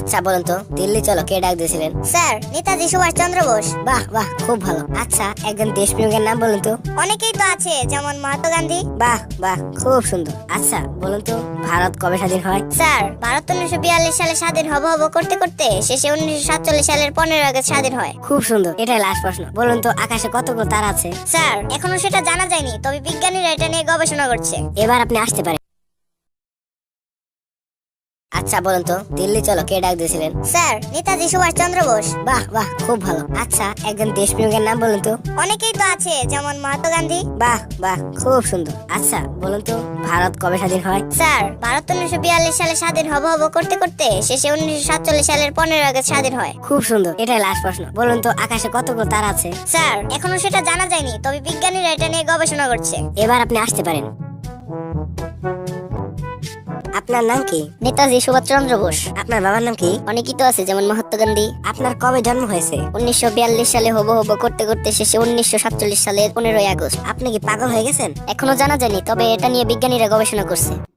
আচ্ছা বলুন তো, দিল্লি চলো কে ডাক দিয়েছিলেন? স্যার, নেতাজি সুভাষচন্দ্র বোস। বাহ বাহ, খুব ভালো। আচ্ছা, একজন দেশপ্রেমিকের নাম বলুন তো। অনেকেই তো আছে, যেমন মহাত্মা গান্ধী। বাহ বাহ, খুব সুন্দর। আচ্ছা বলুন তো, ভারত কবে স্বাধীন হয়? স্যার, ভারত 1942 সালে স্বাধীন হব হব করতে করতে শেষে 1947 সালের 15 আগস্ট স্বাধীন হয়। খুব সুন্দর। এটাই লাস্ট প্রশ্ন। বলুন তো, আকাশে কতগুলো তারা আছে? স্যার, এখনো সেটা জানা যায়নি, তবে বিজ্ঞানীরা এটা নিয়ে গবেষণা করছে। এবার আপনি আসতে পারেন। আচ্ছা বলুন তো, দিল্লি চলো কে ডাক দিয়েছিলেন? স্যার, নেতাজি সুভাষচন্দ্র বোস। বাহ বাহ, খুব ভালো। আচ্ছা, একজন দেশপ্রেমিকের নাম বলুন তো। অনেকেই তো আছে, যেমন মহাত্মা গান্ধী। বাহ বাহ, খুব সুন্দর। আচ্ছা বলুন তো, ভারত কবে স্বাধীন হয়? স্যার, ভারত 1942 সালে স্বাধীন হব হব করতে করতে শেষে 1947 সালের 15 আগস্ট স্বাধীন হয়। খুব সুন্দর। এটাই লাস্ট প্রশ্ন। বলুন তো, আকাশে কতগুলো তারা আছে? স্যার, এখনো সেটা জানা যায়নি, তবে বিজ্ঞানীরা এটা নিয়ে গবেষণা করছে। এবার আপনি আসতে পারেন। আপনার নাম কি? নেতাজি সুভাষচন্দ্র বোস। আপনার বাবার নাম কি? অনেকেই তো আছে, যেমন মহাত্মা গান্ধী। আপনার কবে জন্ম হয়েছে? 1942 সালে হব হব করতে করতে শেষে 1947 সালের 15 আগস্ট। আপনি কি পাগল হয়ে গেছেন? এখনো জানা যায়নি, তবে এটা নিয়ে বিজ্ঞানীরা গবেষণা করছে।